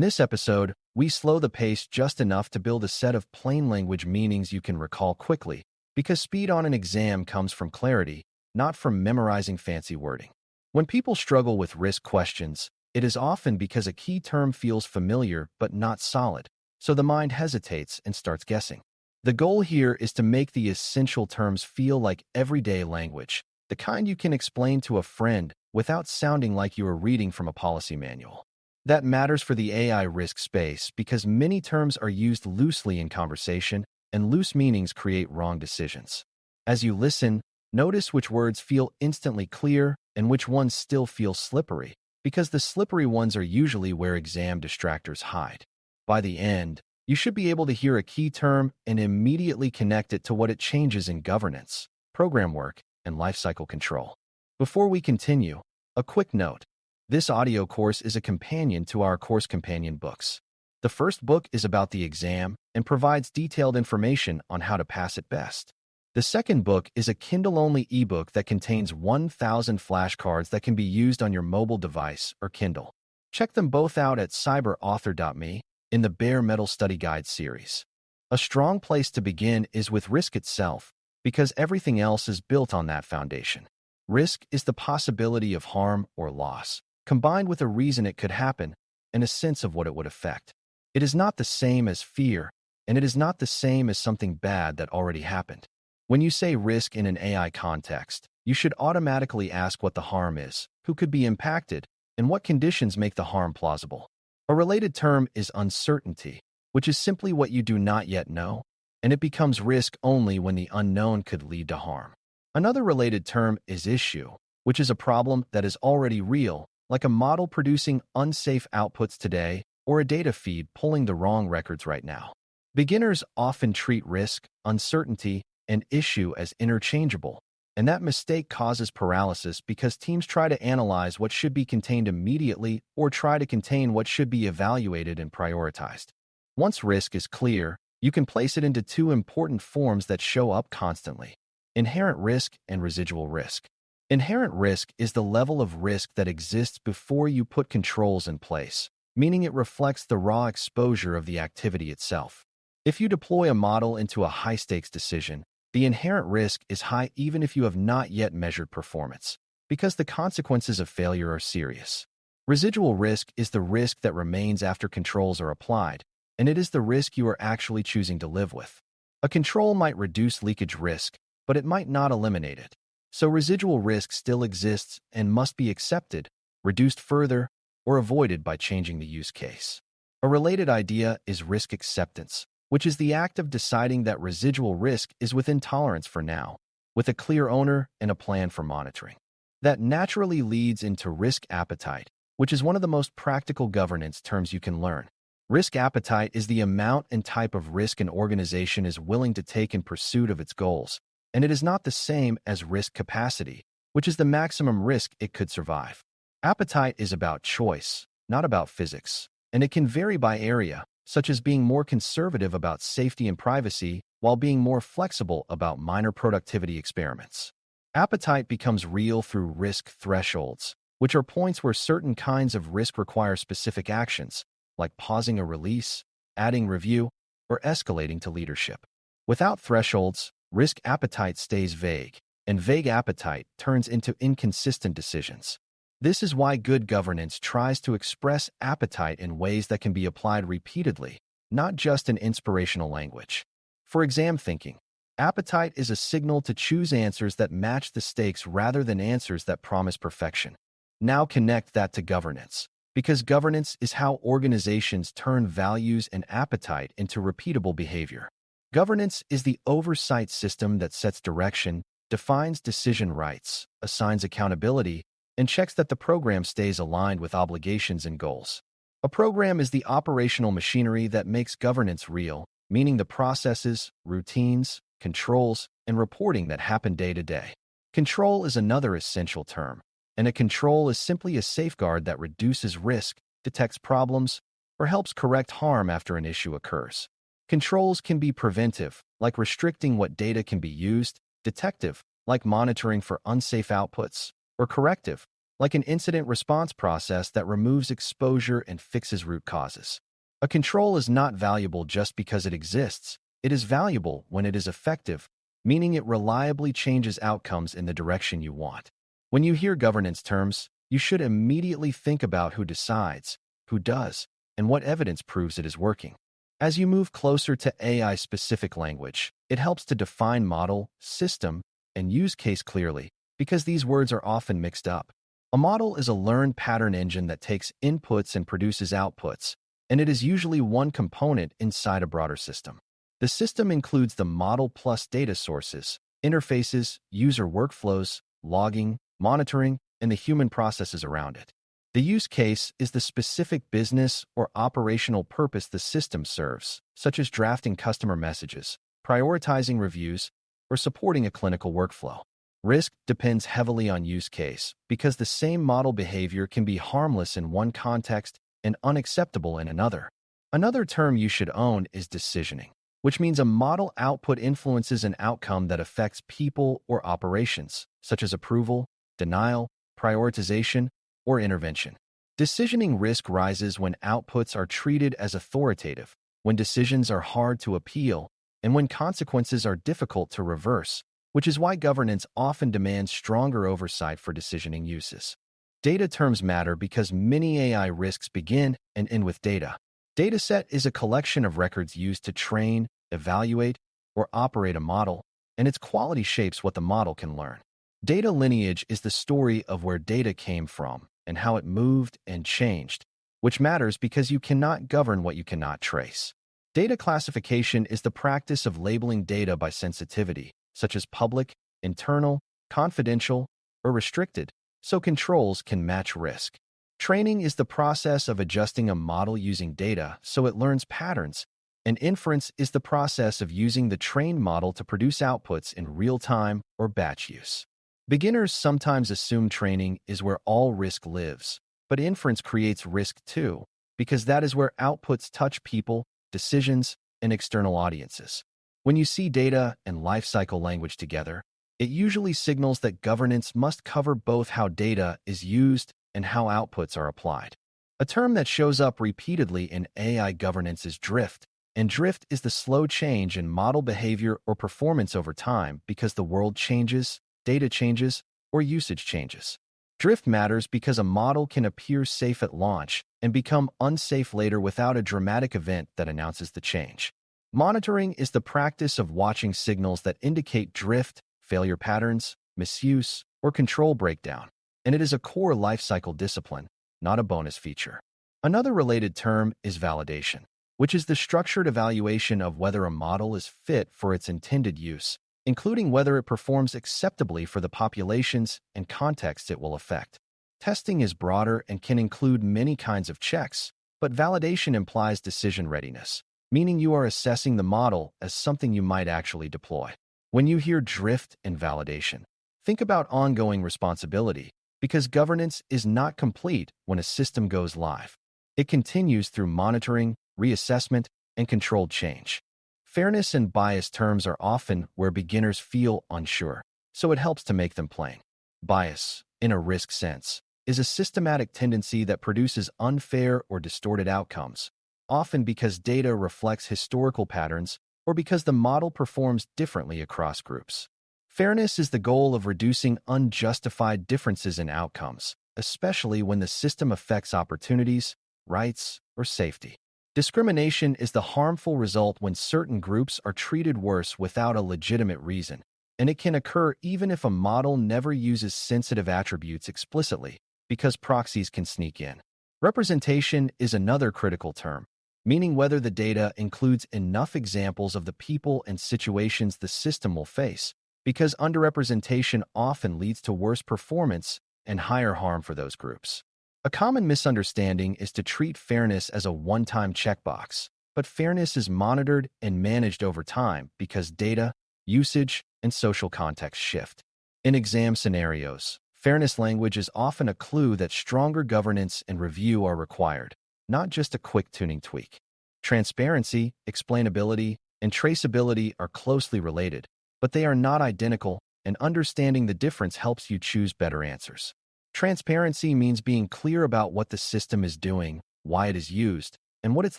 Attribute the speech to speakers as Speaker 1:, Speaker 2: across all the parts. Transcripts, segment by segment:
Speaker 1: this episode, we slow the pace just enough to build a set of plain language meanings you can recall quickly, because speed on an exam comes from clarity, not from memorizing fancy wording. When people struggle with risk questions, it is often because a key term feels familiar but not solid, so the mind hesitates and starts guessing. The goal here is to make the essential terms feel like everyday language, the kind you can explain to a friend without sounding like you are reading from a policy manual. That matters for the AI risk space because many terms are used loosely in conversation, and loose meanings create wrong decisions. As you listen, notice which words feel instantly clear and which ones still feel slippery, because the slippery ones are usually where exam distractors hide. By the end, you should be able to hear a key term and immediately connect it to what it changes in governance, program work, and lifecycle control. Before we continue, a quick note. This audio course is a companion to our course companion books. The first book is about the exam and provides detailed information on how to pass it best. The second book is a Kindle-only ebook that contains 1,000 flashcards that can be used on your mobile device or Kindle. Check them both out at cyber.author.me in the Bare Metal Study Guide series. A strong place to begin is with risk itself, because everything else is built on that foundation. Risk is the possibility of harm or loss, combined with a reason it could happen and a sense of what it would affect. It is not the same as fear, and it is not the same as something bad that already happened. When you say risk in an AI context, you should automatically ask what the harm is, who could be impacted, and what conditions make the harm plausible. A related term is uncertainty, which is simply what you do not yet know, and it becomes risk only when the unknown could lead to harm. Another related term is issue, which is a problem that is already real, like a model producing unsafe outputs today or a data feed pulling the wrong records right now. Beginners often treat risk, uncertainty, and issue as interchangeable, and that mistake causes paralysis because teams try to analyze what should be contained immediately or try to contain what should be evaluated and prioritized. Once risk is clear, you can place it into two important forms that show up constantly: inherent risk and residual risk. Inherent risk is the level of risk that exists before you put controls in place, meaning it reflects the raw exposure of the activity itself. If you deploy a model into a high-stakes decision, the inherent risk is high even if you have not yet measured performance, because the consequences of failure are serious. Residual risk is the risk that remains after controls are applied, and it is the risk you are actually choosing to live with. A control might reduce leakage risk, but it might not eliminate it. So residual risk still exists and must be accepted, reduced further, or avoided by changing the use case. A related idea is risk acceptance, which is the act of deciding that residual risk is within tolerance for now, with a clear owner and a plan for monitoring. That naturally leads into risk appetite, which is one of the most practical governance terms you can learn. Risk appetite is the amount and type of risk an organization is willing to take in pursuit of its goals, and it is not the same as risk capacity, which is the maximum risk it could survive. Appetite is about choice, not about physics, and it can vary by area, such as being more conservative about safety and privacy while being more flexible about minor productivity experiments. Appetite becomes real through risk thresholds, which are points where certain kinds of risk require specific actions, like pausing a release, adding review, or escalating to leadership. Without thresholds, risk appetite stays vague, and vague appetite turns into inconsistent decisions. This is why good governance tries to express appetite in ways that can be applied repeatedly, not just in inspirational language. For exam thinking, appetite is a signal to choose answers that match the stakes rather than answers that promise perfection. Now connect that to governance, because governance is how organizations turn values and appetite into repeatable behavior. Governance is the oversight system that sets direction, defines decision rights, assigns accountability, and checks that the program stays aligned with obligations and goals. A program is the operational machinery that makes governance real, meaning the processes, routines, controls, and reporting that happen day to day. Control is another essential term, and a control is simply a safeguard that reduces risk, detects problems, or helps correct harm after an issue occurs. Controls can be preventive, like restricting what data can be used, detective, like monitoring for unsafe outputs, or corrective, like an incident response process that removes exposure and fixes root causes. A control is not valuable just because it exists. It is valuable when it is effective, meaning it reliably changes outcomes in the direction you want. When you hear governance terms, you should immediately think about who decides, who does, and what evidence proves it is working. As you move closer to AI-specific language, it helps to define model, system, and use case clearly, because these words are often mixed up. A model is a learned pattern engine that takes inputs and produces outputs, and it is usually one component inside a broader system. The system includes the model plus data sources, interfaces, user workflows, logging, monitoring, and the human processes around it. The use case is the specific business or operational purpose the system serves, such as drafting customer messages, prioritizing reviews, or supporting a clinical workflow. Risk depends heavily on use case because the same model behavior can be harmless in one context and unacceptable in another. Another term you should own is decisioning, which means a model output influences an outcome that affects people or operations, such as approval, denial, prioritization, or intervention. Decisioning risk rises when outputs are treated as authoritative, when decisions are hard to appeal, and when consequences are difficult to reverse, which is why governance often demands stronger oversight for decisioning uses. Data terms matter because many AI risks begin and end with data. Dataset is a collection of records used to train, evaluate, or operate a model, and its quality shapes what the model can learn. Data lineage is the story of where data came from and how it moved and changed, which matters because you cannot govern what you cannot trace. Data classification is the practice of labeling data by sensitivity, such as public, internal, confidential, or restricted, so controls can match risk. Training is the process of adjusting a model using data so it learns patterns, and inference is the process of using the trained model to produce outputs in real time or batch use. Beginners sometimes assume training is where all risk lives, but inference creates risk too, because that is where outputs touch people, decisions, and external audiences. When you see data and lifecycle language together, it usually signals that governance must cover both how data is used and how outputs are applied. A term that shows up repeatedly in AI governance is drift, and drift is the slow change in model behavior or performance over time because the world changes, data changes, or usage changes. Drift matters because a model can appear safe at launch and become unsafe later without a dramatic event that announces the change. Monitoring is the practice of watching signals that indicate drift, failure patterns, misuse, or control breakdown, and it is a core lifecycle discipline, not a bonus feature. Another related term is validation, which is the structured evaluation of whether a model is fit for its intended use, including whether it performs acceptably for the populations and contexts it will affect. Testing is broader and can include many kinds of checks, but validation implies decision readiness, meaning you are assessing the model as something you might actually deploy. When you hear drift and validation, think about ongoing responsibility, because governance is not complete when a system goes live. It continues through monitoring, reassessment, and controlled change. Fairness and bias terms are often where beginners feel unsure, so it helps to make them plain. Bias, in a risk sense, is a systematic tendency that produces unfair or distorted outcomes, often because data reflects historical patterns or because the model performs differently across groups. Fairness is the goal of reducing unjustified differences in outcomes, especially when the system affects opportunities, rights, or safety. Discrimination is the harmful result when certain groups are treated worse without a legitimate reason, and it can occur even if a model never uses sensitive attributes explicitly, because proxies can sneak in. Representation is another critical term, meaning whether the data includes enough examples of the people and situations the system will face, because underrepresentation often leads to worse performance and higher harm for those groups. A common misunderstanding is to treat fairness as a one-time checkbox, but fairness is monitored and managed over time because data, usage, and social context shift. In exam scenarios, fairness language is often a clue that stronger governance and review are required, not just a quick tuning tweak. Transparency, explainability, and traceability are closely related, but they are not identical, and understanding the difference helps you choose better answers. Transparency means being clear about what the system is doing, why it is used, and what its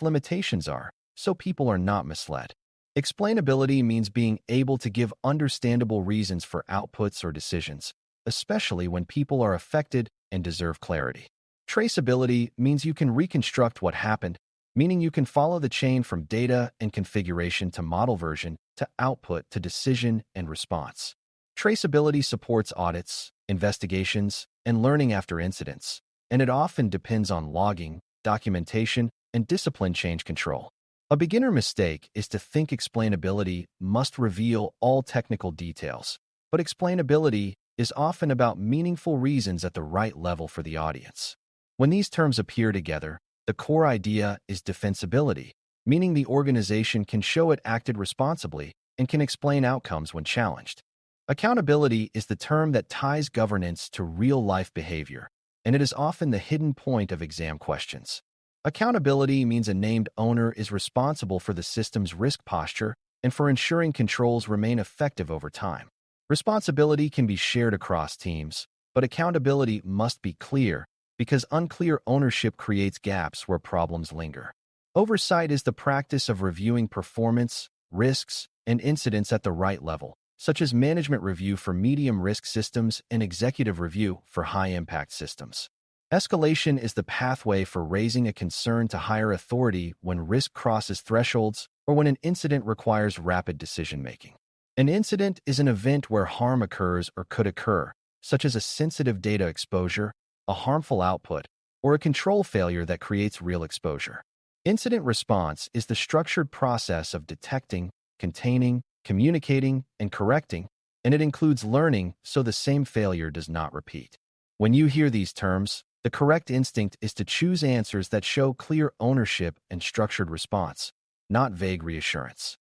Speaker 1: limitations are, so people are not misled. Explainability means being able to give understandable reasons for outputs or decisions, especially when people are affected and deserve clarity. Traceability means you can reconstruct what happened, meaning you can follow the chain from data and configuration to model version to output to decision and response. Traceability supports audits, investigations, and learning after incidents, and it often depends on logging, documentation, and discipline change control. A beginner mistake is to think explainability must reveal all technical details, but explainability is often about meaningful reasons at the right level for the audience. When these terms appear together, the core idea is defensibility, meaning the organization can show it acted responsibly and can explain outcomes when challenged. Accountability is the term that ties governance to real-life behavior, and it is often the hidden point of exam questions. Accountability means a named owner is responsible for the system's risk posture and for ensuring controls remain effective over time. Responsibility can be shared across teams, but accountability must be clear because unclear ownership creates gaps where problems linger. Oversight is the practice of reviewing performance, risks, and incidents at the right level, such as management review for medium-risk systems and executive review for high-impact systems. Escalation is the pathway for raising a concern to higher authority when risk crosses thresholds or when an incident requires rapid decision-making. An incident is an event where harm occurs or could occur, such as a sensitive data exposure, a harmful output, or a control failure that creates real exposure. Incident response is the structured process of detecting, containing, communicating, and correcting, and it includes learning so the same failure does not repeat. When you hear these terms, the correct instinct is to choose answers that show clear ownership and structured response, not vague reassurance.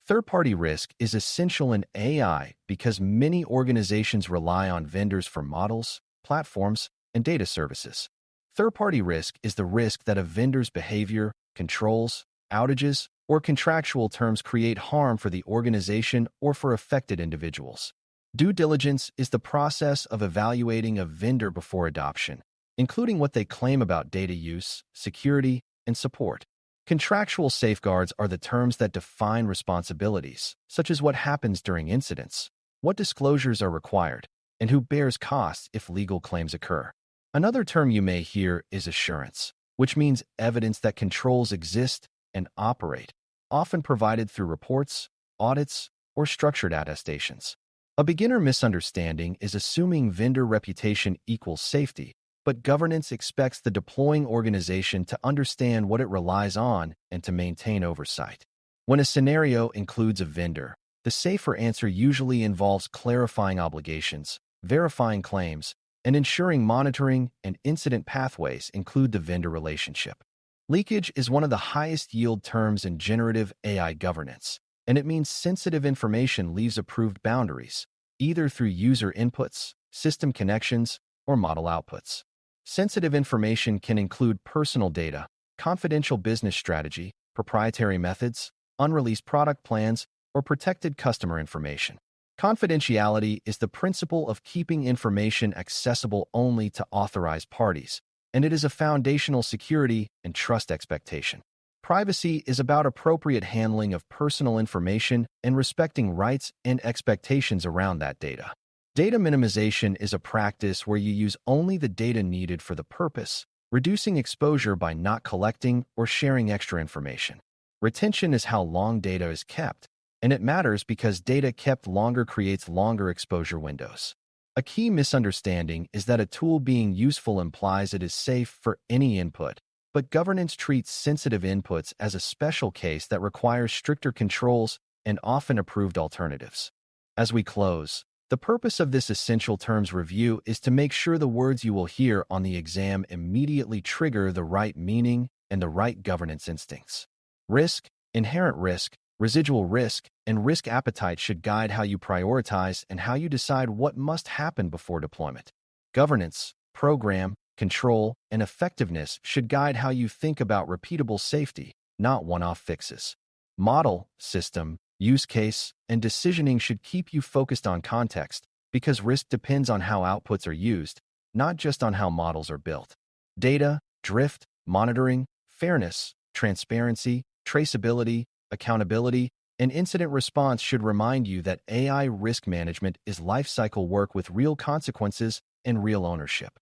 Speaker 1: Third-party risk is essential in AI because many organizations rely on vendors for models, platforms, and data services. Third-party risk is the risk that a vendor's behavior, controls, outages, or contractual terms create harm for the organization or for affected individuals. Due diligence is the process of evaluating a vendor before adoption, including what they claim about data use, security, and support. Contractual safeguards are the terms that define responsibilities, such as what happens during incidents, what disclosures are required, and who bears costs if legal claims occur. Another term you may hear is assurance, which means evidence that controls exist and operate, often provided through reports, audits, or structured attestations. A beginner misunderstanding is assuming vendor reputation equals safety, but governance expects the deploying organization to understand what it relies on and to maintain oversight. When a scenario includes a vendor, the safer answer usually involves clarifying obligations, verifying claims, and ensuring monitoring and incident pathways include the vendor relationship. Leakage is one of the highest yield terms in generative AI governance, and it means sensitive information leaves approved boundaries, either through user inputs, system connections, or model outputs. Sensitive information can include personal data, confidential business strategy, proprietary methods, unreleased product plans, or protected customer information. Confidentiality is the principle of keeping information accessible only to authorized parties, and it is a foundational security and trust expectation. Privacy is about appropriate handling of personal information and respecting rights and expectations around that data. Data minimization is a practice where you use only the data needed for the purpose, reducing exposure by not collecting or sharing extra information. Retention is how long data is kept, and it matters because data kept longer creates longer exposure windows. A key misunderstanding is that a tool being useful implies it is safe for any input, but governance treats sensitive inputs as a special case that requires stricter controls and often approved alternatives. As we close, the purpose of this essential terms review is to make sure the words you will hear on the exam immediately trigger the right meaning and the right governance instincts. Risk, inherent risk, residual risk, and risk appetite should guide how you prioritize and how you decide what must happen before deployment. Governance, program, control, and effectiveness should guide how you think about repeatable safety, not one-off fixes. Model, system, use case, and decisioning should keep you focused on context because risk depends on how outputs are used, not just on how models are built. Data, drift, monitoring, fairness, transparency, traceability, accountability, and incident response should remind you that AI risk management is lifecycle work with real consequences and real ownership.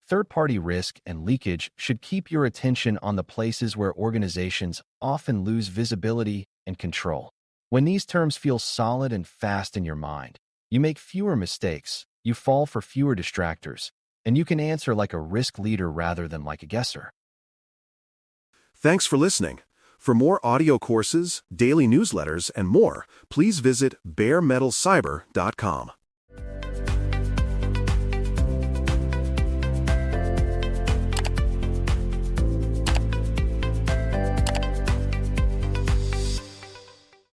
Speaker 1: Third-party risk and leakage should keep your attention on the places where organizations often lose visibility and control. When these terms feel solid and fast in your mind, you make fewer mistakes, you fall for fewer distractors, and you can answer like a risk leader rather than like a guesser.
Speaker 2: Thanks for listening. For more audio courses, daily newsletters, and more, please visit BareMetalCyber.com.